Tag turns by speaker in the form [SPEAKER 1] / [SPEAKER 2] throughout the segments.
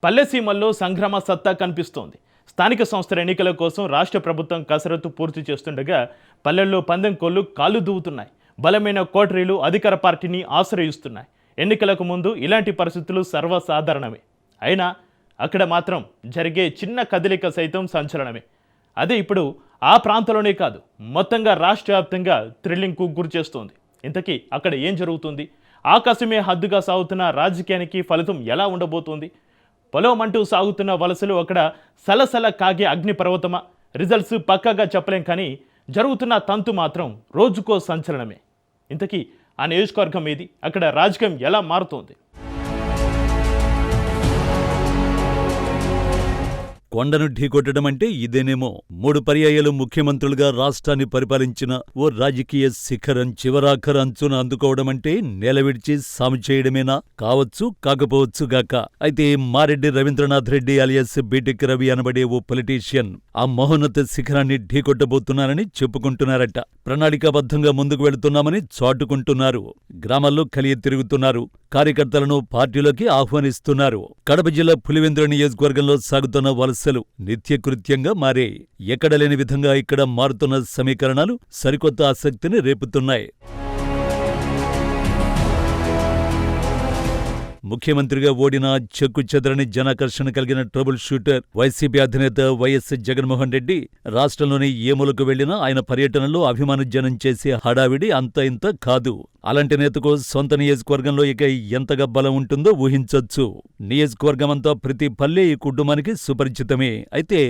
[SPEAKER 1] పల్లెసీమల్లో సంగ్రామ సత్తా కనిపిస్తోంది. స్థానిక సంస్థల ఎన్నికల కోసం రాష్ట్ర ప్రభుత్వం కసరత్తు పూర్తి చేస్తుండగా పల్లెల్లో పందెం కోళ్లు కాళ్ళు దూవుతున్నాయి. బలమైన కోటరీలు అధికార పార్టీని ఆశ్రయిస్తున్నాయి. ఎన్నికలకు ముందు ఇలాంటి పరిస్థితులు సర్వసాధారణమే. అయినా అక్కడ మాత్రం జరిగే చిన్న కదలిక సైతం సంచలనమే. అదే ఇప్పుడు ఆ ప్రాంతంలోనే కాదు, మొత్తంగా రాష్ట్ర వ్యాప్తంగా థ్రిల్లింగ్కు గురి చేస్తోంది. ఇంతకీ అక్కడ ఏం జరుగుతుంది? ఆకాశమే హద్దుగా సాగుతున్న రాజకీయానికి ఫలితం ఎలా ఉండబోతోంది? పొలమంటూ సాగుతున్న వలసలు అక్కడ సలసల కాగే అగ్నిపర్వతమా? రిజల్ట్స్ పక్కాగా చెప్పలేం, కానీ జరుగుతున్న తంతు మాత్రం రోజుకో సంచలనమే. ఇంతకీ ఆ నియోజకవర్గం ఏది? అక్కడ రాజకీయం ఎలా మారుతోంది?
[SPEAKER 2] కొండను ఢీకొట్టడం అంటే ఇదేనేమో. 3 పర్యాయాలు ముఖ్యమంత్రులుగా రాష్ట్రాన్ని పరిపాలించిన ఓ రాజకీయ శిఖరం చివరాఖర అంచున అందుకోవడం అంటే నేల విడిచి సాము చేయడమేనా? కావచ్చు, కాకపోవచ్చుగాక. అయితే మారెడ్డి రవీంద్రనాథ్ రెడ్డి అలియాస్ బీటెక్ రవి అనబడే ఓ పొలిటీషియన్ ఆ మహోన్నత శిఖరాన్ని ఢీకొట్టబోతున్నారని చెప్పుకుంటున్నారట. ప్రణాళికాబద్ధంగా ముందుకు వెళుతున్నామని చాటుకుంటున్నారు. గ్రామాల్లో కలియ తిరుగుతున్నారు. కార్యకర్తలను పార్టీలోకి ఆహ్వానిస్తున్నారు. కడప జిల్లా పులివెందుల నియోజకవర్గంలో సాగుతున్న వలసలు నిత్యకృత్యంగా మారే. ఎక్కడలేని విధంగా ఇక్కడ మారుతున్న సమీకరణాలు సరికొత్త ఆసక్తిని రేపుతున్నాయి. ముఖ్యమంత్రిగా ఓడిన చెక్కు చెదరని జనాకర్షణ కలిగిన ట్రబుల్ షూటర్ వైసీపీ అధినేత వైఎస్ జగన్మోహన్ రెడ్డి రాష్ట్రంలోని ఏ మూలకు వెళ్లినా ఆయన పర్యటనలో అభిమానజనం చేసే హడావిడి అంత ఇంత కాదు. అలాంటి నేతకు సొంత నియోజకవర్గంలో ఇక ఎంతగా బలం ఉంటుందో ఊహించొచ్చు. నియోజకవర్గమంతా ప్రతి పల్లె ఈ కుటుంబానికి సుపరిచితమే. అయితే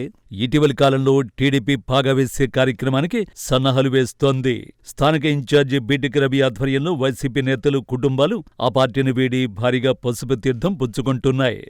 [SPEAKER 2] ఇటీవలి కాలంలో టీడీపీ పాగా వేసే కార్యక్రమానికి సన్నాహాలు వేస్తోంది. స్థానిక ఇన్ఛార్జి బీటెక్ రవి ఆధ్వర్యంలో వైసీపీ నేతలు, కుటుంబాలు ఆ పార్టీని వీడి భారీగా పసుపు తీర్థం పుచ్చుకుంటున్నాయి.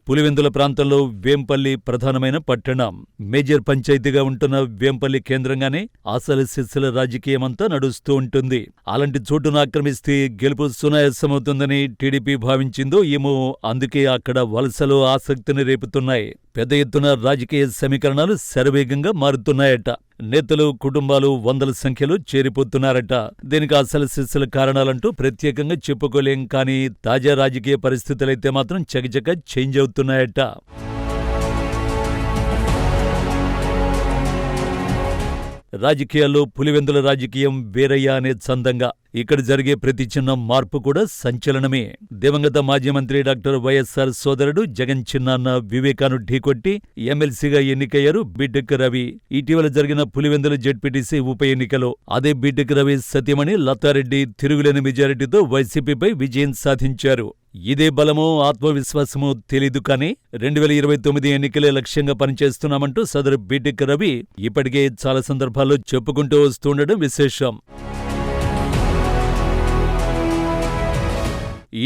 [SPEAKER 2] పులివెందుల ప్రాంతంలో వేంపల్లి ప్రధానమైన పట్టణం. మేజర్ పంచాయతీగా ఉంటున్న వేంపల్లి కేంద్రంగానే అసలు సిస్సుల రాజకీయమంతా నడుస్తూ ఉంటుంది. అలాంటి చోటును ఆక్రమిస్తే గెలుపు సునాయాసమవుతుందని టీడీపీ భావించిందో ఏమో, అందుకే అక్కడ వలసలు ఆసక్తిని రేపుతున్నాయి. పెద్ద ఎత్తున రాజకీయ సమీకరణాలు శరవేగంగా మారుతున్నాయట. నేతలు, కుటుంబాలు వందల సంఖ్యలో చేరిపోతున్నారట. దీనికి అసలు సిస్సుల కారణాలంటూ ప్రత్యేకంగా చెప్పుకోలేం, కానీ తాజా రాజకీయ పరిస్థితులైతే మాత్రం చకచక చేంజ్ అవుతున్నాయట. రాజకీయాల్లో పులివెందుల రాజకీయం వేరయ్యా అనే చందంగా ఇక్కడ జరిగే ప్రతి చిన్న మార్పు కూడా సంచలనమే. దివంగత మాజీ మంత్రి డాక్టర్ వైఎస్ఆర్ సోదరుడు జగన్ చిన్నాన్న వివేకాను ఢీకొట్టి ఎమ్మెల్సీగా ఎన్నికయ్యారు బీటెక్ రవి. ఇటీవల జరిగిన పులివెందుల జెడ్పీటీసీ ఉప ఎన్నికలో అదే బీటెక్ రవి సతీమణి లతారెడ్డి తిరుగులేని మెజారిటీతో వైసీపీపై విజయం సాధించారు. ఇదే బలమో ఆత్మవిశ్వాసమో తెలీదు, కానీ 2029 ఎన్నికలే లక్ష్యంగా పనిచేస్తున్నామంటూ సదరు బీటెక్ రవి ఇప్పటికే చాలా సందర్భాల్లో చెప్పుకుంటూ వస్తుండడం విశేషం.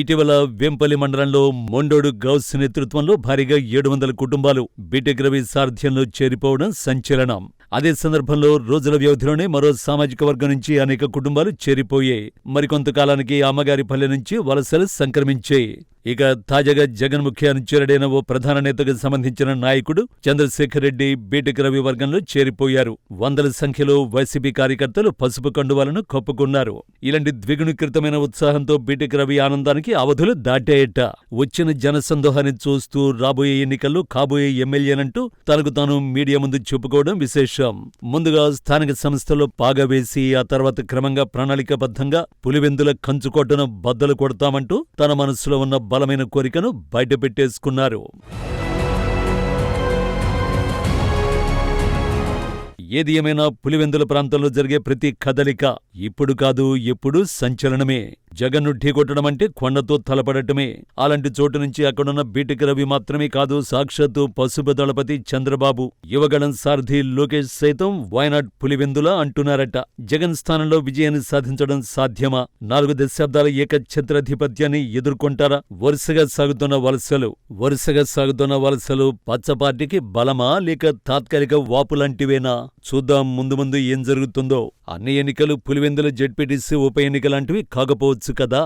[SPEAKER 2] ఇటీవల వేంపల్లి మండలంలో మొండోడు గౌస్ నేతృత్వంలో భారీగా 700 కుటుంబాలు బీటెక్ రవి సారథ్యంలో చేరిపోవడం సంచలనం. అదే సందర్భంలో రోజుల వ్యవధిలోనే మరో సామాజిక వర్గం నుంచి అనేక కుటుంబాలు చేరిపోయాయి. మరికొంతకాలానికి అమ్మగారిపల్లె నుంచి వలసలు సంక్రమించాయి. ఇక తాజాగా జగన్ ముఖ్య అనుచరుడైన ఓ ప్రధాన నేతకు సంబంధించిన నాయకుడు చంద్రశేఖర్ రెడ్డి బీటెక్ రవి వర్గంలో చేరిపోయారు. వందల సంఖ్యలో వైసీపీ కార్యకర్తలు పసుపు కండువాలను కప్పుకున్నారు. ఇలాంటి ద్విగుణీకృతమైన ఉత్సాహంతో బీటెక్ రవి ఆనందానికి అవధులు దాటాయట. వచ్చిన జనసందోహాన్ని చూస్తూ రాబోయే ఎన్నికల్లో కాబోయే ఎమ్మెల్యేనంటూ తనకు తాను మీడియా ముందు చెప్పుకోవడం విశేషం. ముందుగా స్థానిక సంస్థలో పాగా వేసి ఆ తర్వాత క్రమంగా ప్రణాళికాబద్ధంగా పులివెందుల కంచుకోటను బద్దలు కొడతామంటూ తన మనసులో ఉన్న బలమైన కోరికను బయటపెట్టేసుకున్నారు. ఏది ఏమైనా పులివెందుల ప్రాంతంలో జరిగే ప్రతి కదలిక ఇప్పుడు కాదు, ఎప్పుడు సంచలనమే. జగన్ను ఢీకొట్టడం అంటే కొండతో తలపడటమే. అలాంటి చోటు నుంచి అక్కడున్న బీటెక్ రవి మాత్రమే కాదు, సాక్షాత్తు పసుపు దళపతి చంద్రబాబు, యువగళం సారథి లోకేష్ సైతం వైనాట్ పులివెందుల అంటున్నారట. జగన్ స్థానంలో విజయాన్ని సాధించడం సాధ్యమా? 4 దశాబ్దాల ఏకఛత్రాధిపత్యాన్ని ఎదుర్కొంటారా? వరుసగా సాగుతున్న వలసలు పచ్చ పార్టీకి బలమా, లేక తాత్కాలిక వాపులాంటివేనా? చూద్దాం ముందు ముందు ఏం జరుగుతుందో. అన్ని ఎన్నికలు పులివెందుల జెడ్పీటీసీ ఉప ఎన్నికలాంటివి కాకపోవచ్చు కదా.